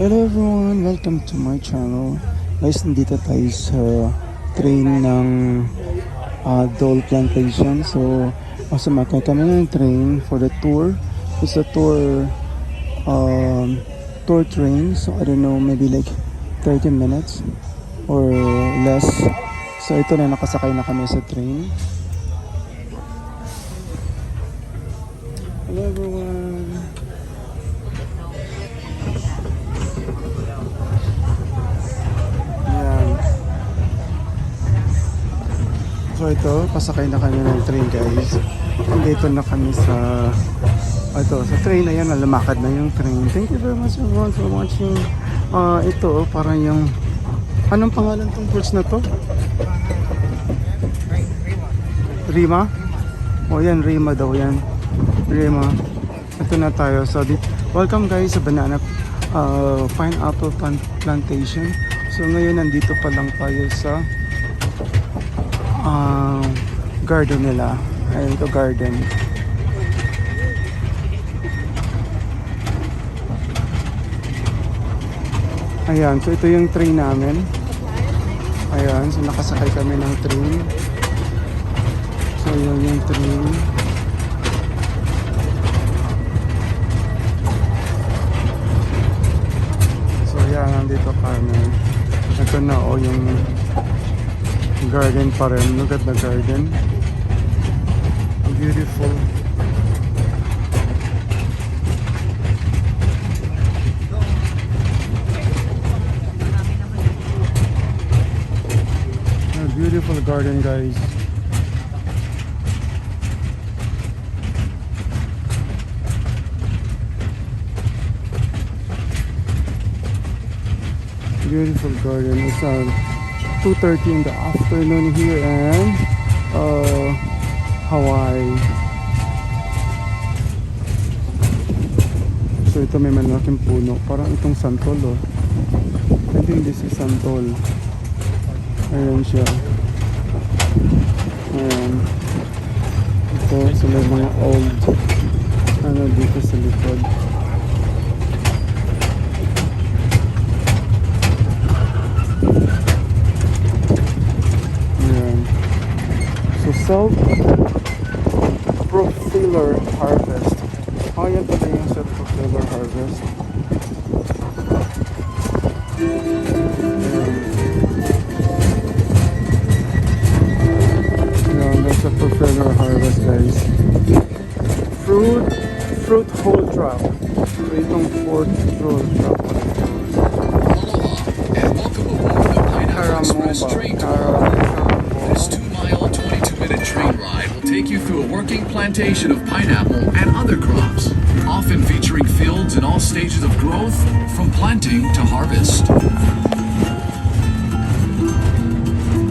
Hello everyone! Welcome to my channel. Guys, nandito tayo sa train ng Dole Plantation. So, sumakay kami ng train for the tour. It's a tour train. So, I don't know, maybe like 30 minutes or less. So, ito na, nakasakay na kami sa train. Hello everyone! So ito, pasakay na kami ng train guys. Dito na kami sa train na yan, lumakad na yung train. Thank you very much everyone for watching. Ito, parang yung anong pangalan tong fruits na to? Rima? O yan, Rima daw yan. Rima. Ito na tayo. So welcome guys sa banana pineapple plantation. So ngayon nandito pa lang tayo sa garden nila. Ayun, ito garden. Ayan, so ito yung train namin. Ayan, so nakasakay kami ng train. So yun yung train. So yan, nandito kami. Ito na yung garden pa rin. Look at the garden. Beautiful. A beautiful garden guys. Beautiful garden. It's 2:30 in the afternoon here in Hawaii. So ito may malaking puno. Parang itong santol oh. I think this is santol. Ayan siya. Ayan. Ito, so may mga old dito sa likod. Self-fulfiller harvest. Yan pala yung self-fulfiller harvest. That's a fulfiller harvest guys. Fruit whole drop. So itong fruit drop. And welcome aboard the Pineapple Express train tour. This 2-mile, 22-minute train ride will take you through a working plantation of pineapple and other crops, often featuring fields in all stages of growth, from planting to harvest.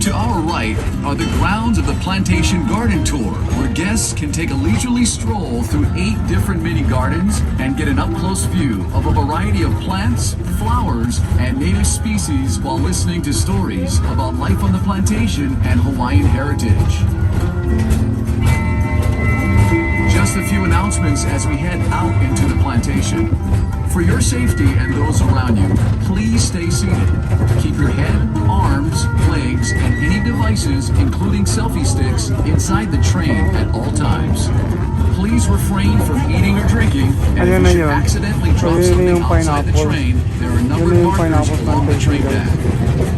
To our right are the grounds of the Plantation Garden Tour, where guests can take a leisurely stroll through 8 different mini gardens and get an up-close view of a variety of plants, flowers, and native species while listening to stories about life on the plantation and Hawaiian heritage. Just a few announcements as we head out into the plantation. For your safety and those around you, please stay seated. Keep your head, arms, legs, and any devices, including selfie sticks, inside the train at all times. Please refrain from eating or drinking, and if you should accidentally drop something outside the train, there are numbered markers along the train deck.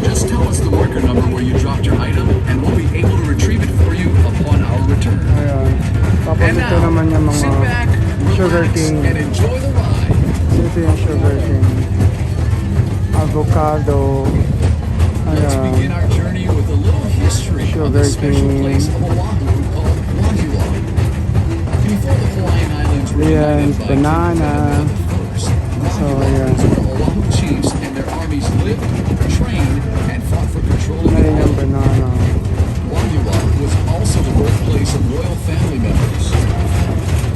Just tell us the marker number where you dropped your item, and we'll be able to retrieve it for you upon our return. And now, sit back, relax, and enjoy the ride. Ito yung sugar cane, avocado. Let's begin our journey with a little history of the special place of Oahu called Waialua. Before the Hawaiian Islands were united by banana. So yeah, Oahu chiefs and their armies lived, trained, and fought for control of the island. Banana. Waialua was also the birthplace of royal family members.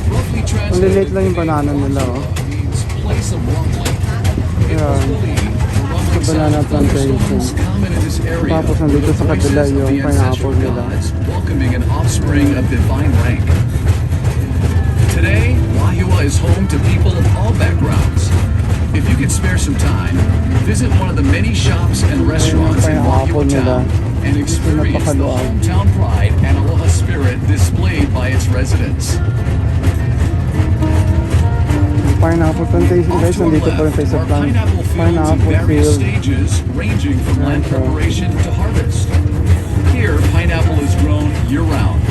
Roughly translated, Maliliit lang yung banana nila oh. means place of long life. It was believed Sa banana plantation. Tapos nandito sa kabila yung pineapple nila. Welcoming an offspring of divine rank. Today, Waialua is home to people of all backgrounds. If you can spare some time, visit one of the many shops and restaurants in Waialua town and experience the hometown pride and aloha spirit displayed by its residents. Pineapple plantation Off guys, to our nandito pa rin tayo left sa are pineapple fields in pineapple various field. stages ranging from land preparation to harvest. Here, pineapple is grown year-round.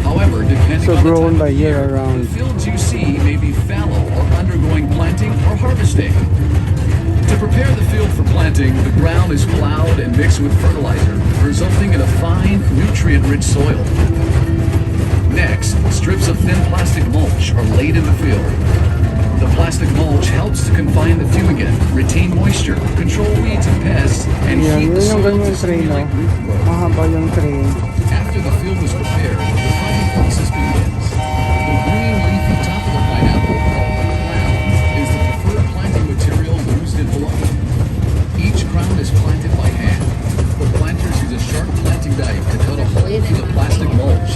However, depending So on the grown time by of year, year-round. the fields you see may be fallow or undergoing planting or harvesting. To prepare the field for planting, the ground is plowed and mixed with fertilizer, resulting in a fine, nutrient-rich soil. Next, strips of thin plastic mulch are laid in the field. The plastic mulch helps to confine the fumigant, retain moisture, control weeds and pests, and Yan, keep the yun yung soil to ganyan train, no? stimulate root growth. Mahaba yung train. After the field is prepared, the planting process begins. The green leafy top of the pineapple, called the crown, is the preferred planting material used in Hawaii. Each crown is planted by hand. The planters use a sharp planting knife to cut a hole through the plastic mulch.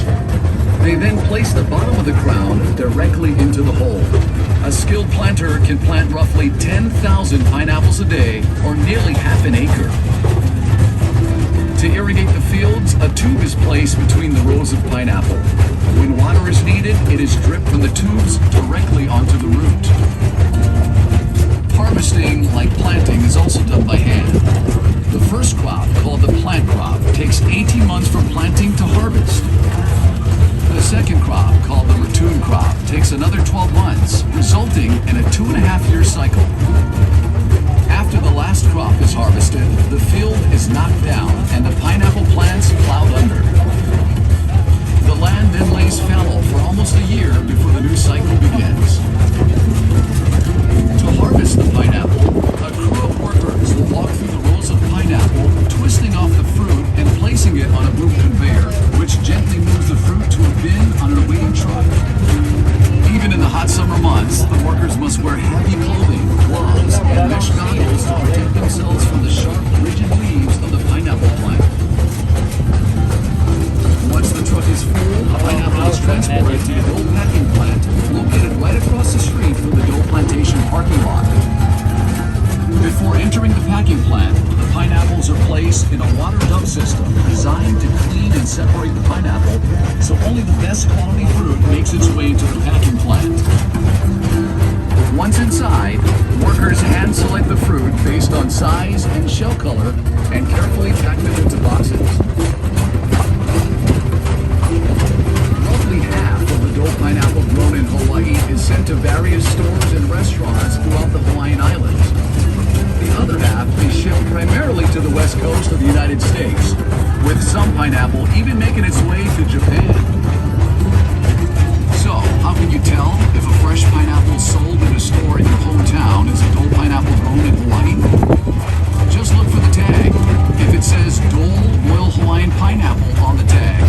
They then place the bottom of the crown directly into the hole. A skilled planter can plant roughly 10,000 pineapples a day, or nearly half an acre. To irrigate the fields, a tube is placed between the rows of pineapple. When water is needed, it is dripped from the tubes directly onto the root. Harvesting, like planting, is also done by hand. The first crop, called the plant crop, takes 18 months from planting to harvest. The second crop, called the ratoon crop, takes another 12 months, resulting in a 2.5-year cycle. After the last crop is harvested, the field is knocked down and the pineapple plants plowed under. The land then lays fallow for almost a year before the new cycle begins. To harvest the pineapple, a crew of workers will walk through the rows of pineapple, twisting off the fruit and placing it on a boom conveyor, which gently moves the fruit to a bin on an awaiting truck. Even in the hot summer months, the workers must wear heavy clothing, gloves, and mesh goggles to protect themselves from the sharp, rigid leaves of the pineapple plant. Once the truck is full, the pineapple is transported to the Dole packing plant, located right across the street from the Dole Plantation parking lot. Before entering the packing plant, the pineapples are placed in a water dump system designed to clean and separate the pineapple, so only the best quality fruit makes its way to the packing plant. Once inside, workers hand select the fruit based on size and shell color and carefully pack them into boxes. Roughly half of the Dole pineapple grown in Hawaii is sent to various stores and restaurants throughout the Hawaiian Islands. The other half is shipped primarily to the west coast of the United States, with some pineapple even making its way to Japan. So, how can you tell if a fresh pineapple sold in a store in your hometown is a Dole pineapple grown in Hawaii? Just look for the tag. If it says Dole Royal Hawaiian Pineapple on the tag,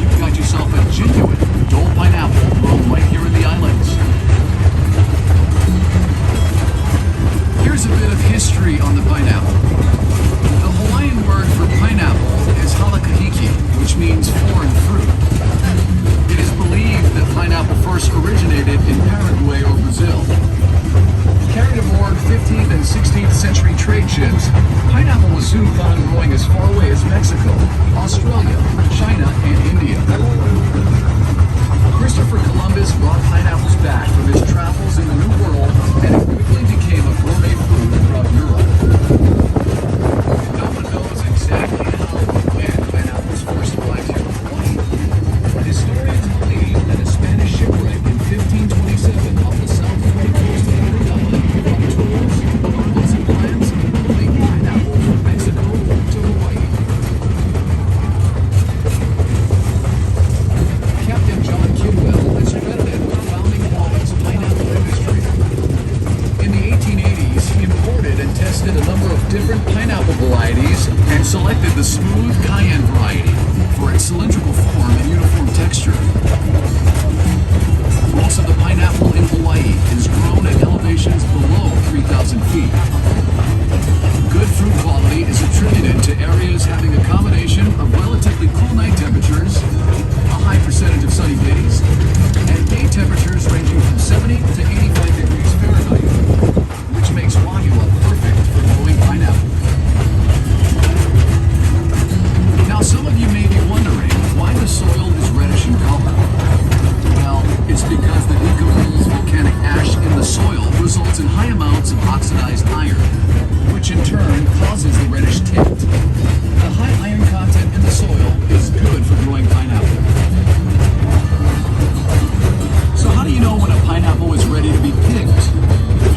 you've got yourself a genuine Dole pineapple grown right here in the islands. Here's a bit of history on the pineapple. The Hawaiian word for pineapple is halakahiki, which means foreign fruit. It is believed that pineapple first originated in Paraguay or Brazil. Carried aboard 15th and 16th century trade ships, pineapple was soon found growing as far away as Mexico, Australia, China, and India. Christopher Columbus brought pineapples back from his travels in the New World, and it quickly became a gourmet food throughout Europe. No one knows exactly how or when pineapples first arrived here in Hawaii. Historians believe that a Spanish shipwreck in 1527 off the south coast of Manila brought tools, ornaments, and plants, including pineapple from Mexico to Hawaii. Captain John Kidwell is credited with founding Hawaii's pineapple industry. In the 1880s, he imported and tested a number of different pineapple varieties and selected the smooth cayenne variety for its cylindrical form and uniform texture. Most of the pineapple in Hawaii is grown at elevations below 3,000 feet. Good fruit quality is attributed to areas having a combination of relatively cool night temperatures, a high percentage of sunny days, and day temperatures ranging from 70 to 85 degrees Fahrenheit, which makes Waialua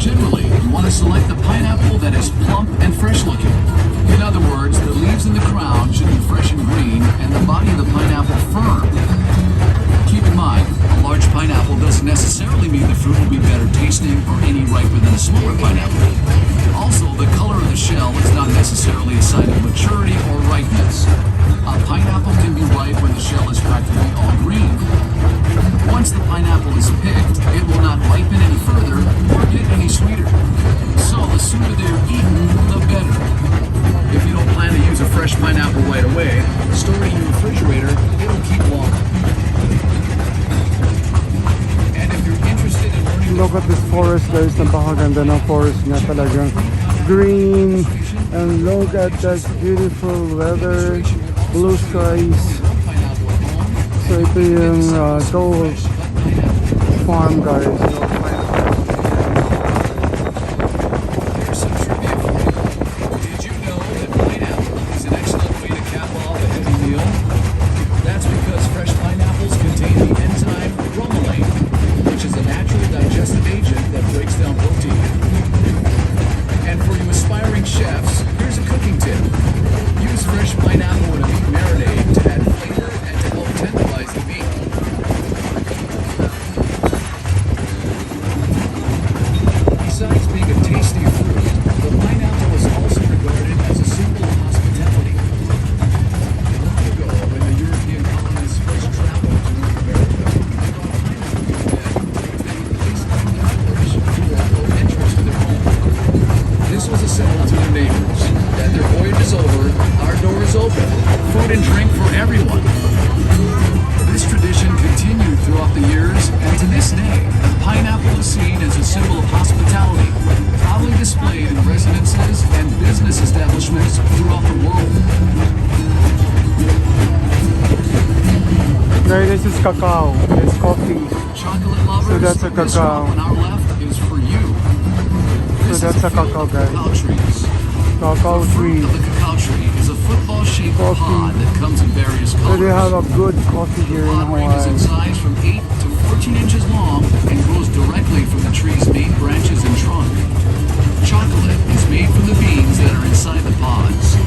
Generally, you want to select the pineapple that is plump and fresh looking. In other words, the leaves in the crown should be fresh and green, and the body of the pineapple firm. Keep in mind, a large pineapple doesn't necessarily mean the fruit will be better tasting or any riper than a smaller pineapple. Also, the color of the shell is not necessarily a sign of maturity or ripeness. A pineapple can be ripe when the shell is practically all green. Once the pineapple is picked, it will not ripen any further or get any sweeter. So the sooner they're eaten, the better. If you don't plan to use a fresh pineapple right away, store it in your refrigerator, it'll keep longer. And if you're interested in learning... Look at this forest guys, napakaganda ng forest niya, talagang green. And look at that beautiful weather, blue skies. So ito yung Dole farm guys. Here's some trivia for you. Did you know that pineapple is an excellent way to cap off a heavy meal? That's because fresh pineapples contain the enzyme bromelain, which is a natural digestive agent that breaks down protein. And for you aspiring chefs, here's a cooking tip. Use fresh pineapple in a meat marinade to add flavor and to help tenderize the meat. Besides being a tasty fruit, the pineapple is also regarded as a symbol of hospitality. Long ago, when the European colonists first traveled to North America, they brought pineapple with them and placed them in the village to welcome entrance to their home. This was a signal to their neighbors that their voyage is over, our door is open, food and drink for everyone. This tradition continued throughout the years, and to this day, the pineapple is seen as a symbol of hospitality, proudly displayed in residences and business establishments throughout the world. Guys, this is cacao. It's coffee. Chocolate lovers, So that's a this cacao. one on our left is for you. This So that's is a field cacao, of guys. cacao trees. Cacao The fruit tree. of the cacao tree is a football-shaped Coffee. pod that comes in various So they have colors. a good coffee here in The pod ranges in Hawaii. size from 8 to 14 inches long and grows directly from the tree's main branches and trunk. Chocolate is made from the beans that are inside the pods.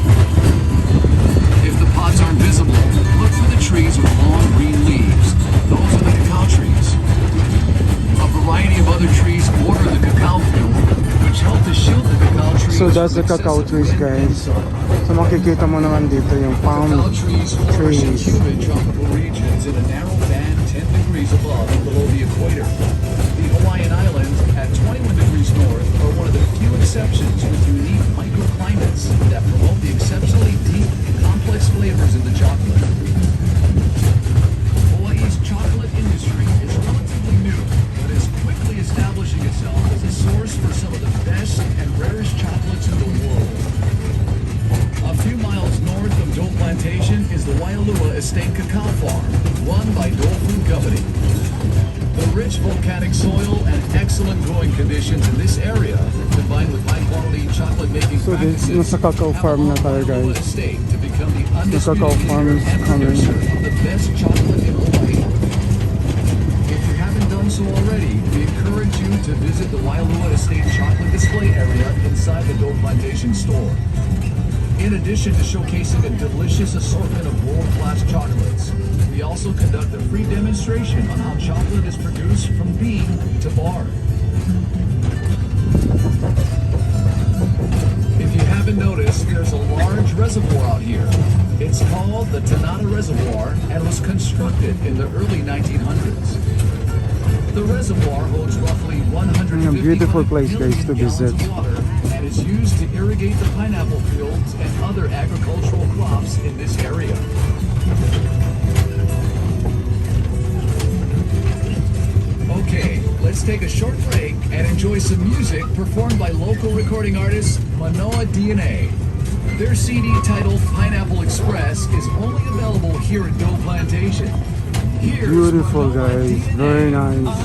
If the pods aren't visible, look for the trees with long green leaves. Those are the cacao trees. A variety of other trees border the cacao field, which help to shield the cacao trees. So that's the from cacao excessive trees wind and guys. sun. So makikita mo naman dito yung palm Cacao trees flourish in trees. humid tropical regions in a narrow band 10 degrees above and below the equator. The Hawaiian Islands, at 21 degrees north, are one of the few exceptions with unique microclimates that promote the exceptionally deep, complex flavors of the chocolate. Hawaii's chocolate industry is relatively new, but is quickly establishing itself as a source for some of the best and rarest chocolates in the world. A few miles north of Dole Plantation is the Waialua Estate Cacao Farm, run by Dole Food Company. The rich volcanic soil and excellent growing conditions in this area, combined with high-quality chocolate-making So this practices, nasa cacao have farm na allowed tayo, Waialua guys. Estate to become the undisputed cacao farm leader is and coming. producer of the best chocolate in Hawaii. If you haven't done so already, we encourage you to visit the Waialua Estate chocolate display area inside the Dole Plantation store. In addition to showcasing a delicious assortment of world-class chocolates, we also conduct a free demonstration on how chocolate is produced from bean to bar. If you haven't noticed, there's a large reservoir out here. It's called the Tanata Reservoir and was constructed in the early 1900s. The reservoir holds roughly 150 beautiful place, guys, to gallons visit. of water and is used to irrigate the pineapple fields and other agricultural crops in this area. Okay, let's take a short break and enjoy some music performed by local recording artist Manoa DNA. Their CD titled Pineapple Express is only available here at Dole Plantation. Here's Beautiful Manoa guys, DNA very nice.